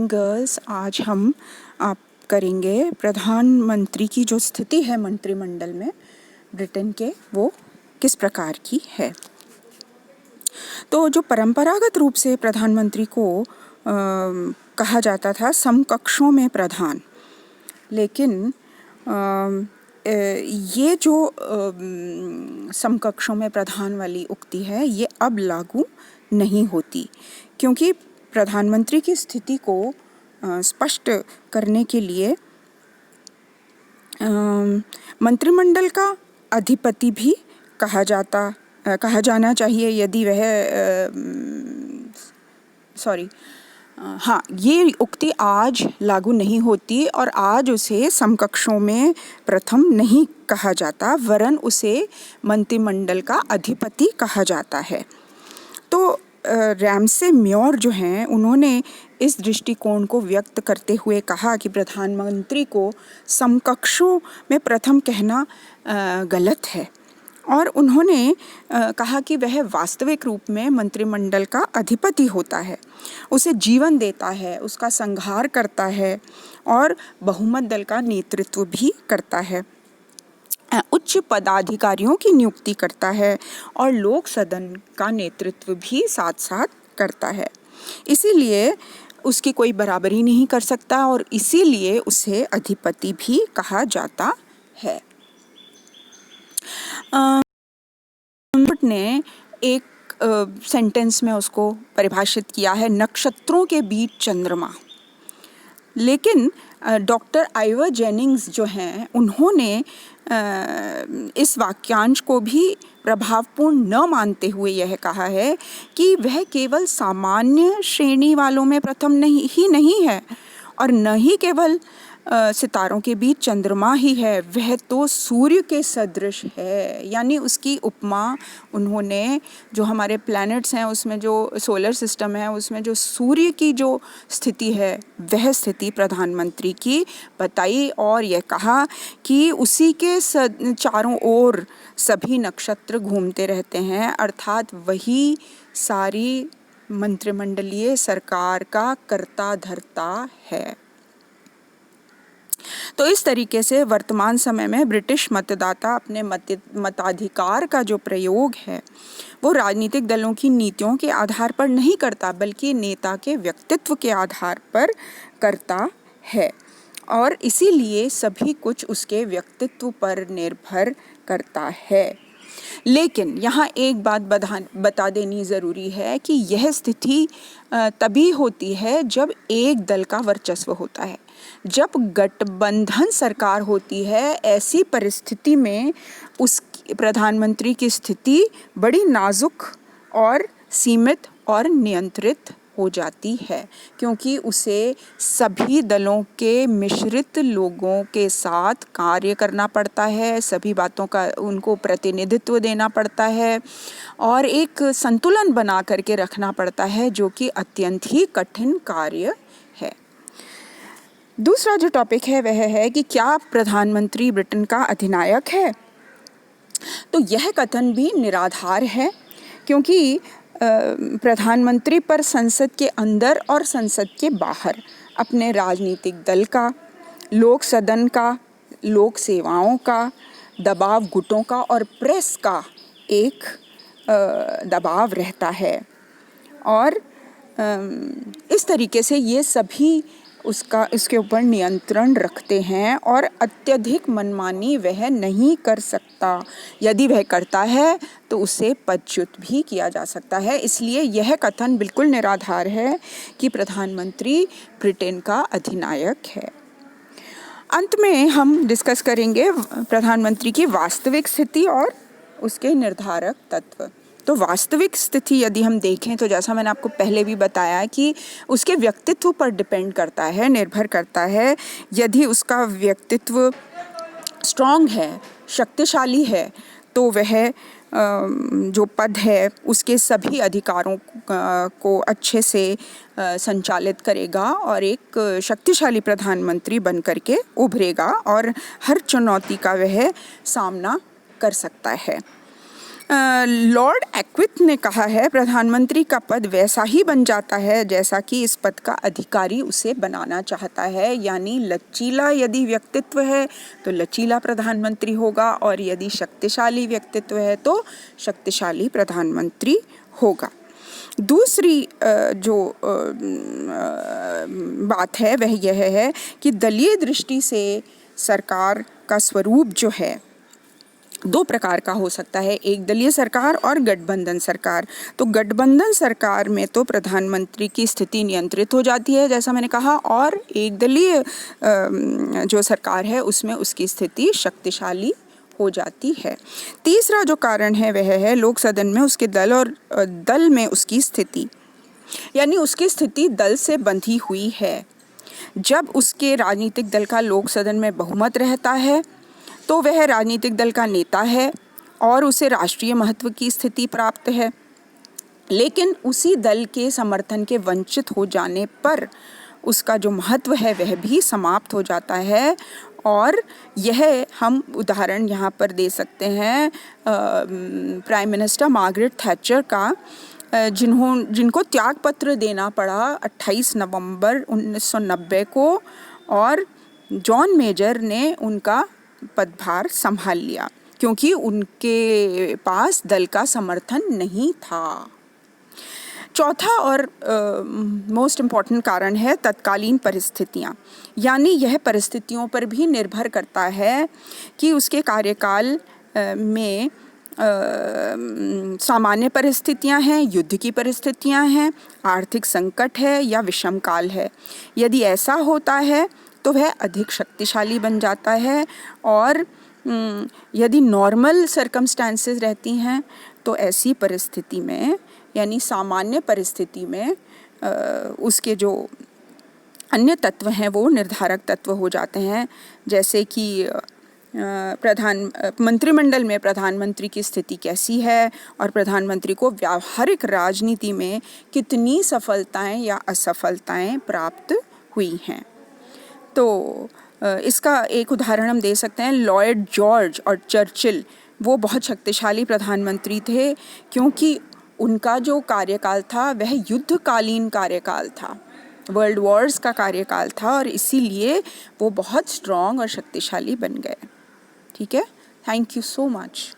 Girls, आज हम आप करेंगे प्रधानमंत्री की जो स्थिति है मंत्रिमंडल में ब्रिटेन के, वो किस प्रकार की है। तो जो परंपरागत रूप से प्रधानमंत्री को कहा जाता था समकक्षों में प्रधान, लेकिन ये जो समकक्षों में प्रधान वाली उक्ति है ये अब लागू नहीं होती, क्योंकि प्रधानमंत्री की स्थिति को स्पष्ट करने के लिए मंत्रिमंडल का अधिपति भी कहा जाना चाहिए यदि वह ये उक्ति आज लागू नहीं होती और आज उसे समकक्षों में प्रथम नहीं कहा जाता, वरन उसे मंत्रिमंडल का अधिपति कहा जाता है। तो रैमसे म्योर जो हैं, उन्होंने इस दृष्टिकोण को व्यक्त करते हुए कहा कि प्रधानमंत्री को समकक्षों में प्रथम कहना गलत है, और उन्होंने कहा कि वह वास्तविक रूप में मंत्रिमंडल का अधिपति होता है, उसे जीवन देता है, उसका संहार करता है और बहुमत दल का नेतृत्व भी करता है, उच्च पदाधिकारियों की नियुक्ति करता है और लोक सदन का नेतृत्व भी साथ साथ करता है। इसीलिए उसकी कोई बराबरी नहीं कर सकता और इसीलिए उसे अधिपति भी कहा जाता है। ने एक सेंटेंस में उसको परिभाषित किया है, नक्षत्रों के बीच चंद्रमा। लेकिन डॉक्टर आइवर जेनिंग्स जो हैं, उन्होंने इस वाक्यांश को भी प्रभावपूर्ण न मानते हुए यह कहा है कि वह केवल सामान्य श्रेणी वालों में प्रथम नहीं है और न ही केवल सितारों के बीच चंद्रमा ही है, वह तो सूर्य के सदृश है। यानी उसकी उपमा उन्होंने, जो हमारे प्लैनेट्स हैं उसमें, जो सोलर सिस्टम है उसमें जो सूर्य की जो स्थिति है, वह स्थिति प्रधानमंत्री की बताई और यह कहा कि उसी के चारों ओर सभी नक्षत्र घूमते रहते हैं, अर्थात वही सारी मंत्रिमंडलीय सरकार का कर्ता धर्ता है। तो इस तरीके से वर्तमान समय में ब्रिटिश मतदाता अपने मताधिकार का जो प्रयोग है वो राजनीतिक दलों की नीतियों के आधार पर नहीं करता, बल्कि नेता के व्यक्तित्व के आधार पर करता है, और इसीलिए सभी कुछ उसके व्यक्तित्व पर निर्भर करता है। लेकिन यहाँ एक बात बता देनी ज़रूरी है कि यह स्थिति तभी होती है जब एक दल का वर्चस्व होता है। जब गठबंधन सरकार होती है, ऐसी परिस्थिति में उस प्रधानमंत्री की स्थिति बड़ी नाजुक और सीमित और नियंत्रित हो जाती है, क्योंकि उसे सभी दलों के मिश्रित लोगों के साथ कार्य करना पड़ता है, सभी बातों का उनको प्रतिनिधित्व देना पड़ता है और एक संतुलन बना करके रखना पड़ता है, जो कि अत्यंत ही कठिन कार्य है। दूसरा जो टॉपिक है वह है कि क्या प्रधानमंत्री ब्रिटेन का अधिनायक है। तो यह कथन भी निराधार है, क्योंकि प्रधानमंत्री पर संसद के अंदर और संसद के बाहर अपने राजनीतिक दल का, लोक सदन का, लोक सेवाओं का, दबाव गुटों का और प्रेस का एक दबाव रहता है, और इस तरीके से ये सभी इसके ऊपर नियंत्रण रखते हैं और अत्यधिक मनमानी वह नहीं कर सकता। यदि वह करता है तो उसे पदच्युत भी किया जा सकता है। इसलिए यह कथन बिल्कुल निराधार है कि प्रधानमंत्री ब्रिटेन का अधिनायक है। अंत में हम डिस्कस करेंगे प्रधानमंत्री की वास्तविक स्थिति और उसके निर्धारक तत्व। तो वास्तविक स्थिति यदि हम देखें तो जैसा मैंने आपको पहले भी बताया कि उसके व्यक्तित्व पर डिपेंड करता है, निर्भर करता है। यदि उसका व्यक्तित्व स्ट्रॉन्ग है, शक्तिशाली है, तो वह जो पद है उसके सभी अधिकारों को अच्छे से संचालित करेगा और एक शक्तिशाली प्रधानमंत्री बन करके उभरेगा और हर चुनौती का वह सामना कर सकता है। लॉर्ड एक्विथ ने कहा है प्रधानमंत्री का पद वैसा ही बन जाता है जैसा कि इस पद का अधिकारी उसे बनाना चाहता है, यानी लचीला यदि व्यक्तित्व है तो लचीला प्रधानमंत्री होगा और यदि शक्तिशाली व्यक्तित्व है तो शक्तिशाली प्रधानमंत्री होगा। दूसरी जो बात है वह यह है कि दलीय दृष्टि से सरकार का स्वरूप जो है दो प्रकार का हो सकता है, एक दलीय सरकार और गठबंधन सरकार। तो गठबंधन सरकार में तो प्रधानमंत्री की स्थिति नियंत्रित हो जाती है जैसा मैंने कहा, और एक दलीय जो सरकार है उसमें उसकी स्थिति शक्तिशाली हो जाती है। तीसरा जो कारण है वह है लोक सदन में उसके दल और दल में उसकी स्थिति, यानी उसकी स्थिति दल से बंधी हुई है। जब उसके राजनीतिक दल का लोक सदन में बहुमत रहता है तो वह राजनीतिक दल का नेता है और उसे राष्ट्रीय महत्व की स्थिति प्राप्त है, लेकिन उसी दल के समर्थन के वंचित हो जाने पर उसका जो महत्व है वह भी समाप्त हो जाता है। और यह हम उदाहरण यहाँ पर दे सकते हैं प्राइम मिनिस्टर मार्गरेट थैचर का, जिनको त्यागपत्र देना पड़ा 28 नवंबर 1990 को, और जॉन मेजर ने उनका पदभार संभाल लिया क्योंकि उनके पास दल का समर्थन नहीं था। चौथा और मोस्ट इम्पॉर्टेंट कारण है तत्कालीन परिस्थितियाँ, यानी यह परिस्थितियों पर भी निर्भर करता है कि उसके कार्यकाल में सामान्य परिस्थितियां हैं, युद्ध की परिस्थितियां हैं, आर्थिक संकट है या विषम काल है। यदि ऐसा होता है तो वह अधिक शक्तिशाली बन जाता है, और यदि नॉर्मल सर्कमस्टांसेस रहती हैं तो ऐसी परिस्थिति में, यानी सामान्य परिस्थिति में, उसके जो अन्य तत्व हैं वो निर्धारक तत्व हो जाते हैं, जैसे कि मंत्रिमंडल में प्रधानमंत्री की स्थिति कैसी है और प्रधानमंत्री को व्यावहारिक राजनीति में कितनी सफलताएं या असफलताएं प्राप्त हुई हैं। तो इसका एक उदाहरण हम दे सकते हैं, लॉयड जॉर्ज और चर्चिल, वो बहुत शक्तिशाली प्रधानमंत्री थे क्योंकि उनका जो कार्यकाल था वह युद्धकालीन कार्यकाल था, वर्ल्ड वॉर्स का कार्यकाल था, और इसीलिए वो बहुत स्ट्रॉन्ग और शक्तिशाली बन गए। ठीक है, थैंक यू सो मच।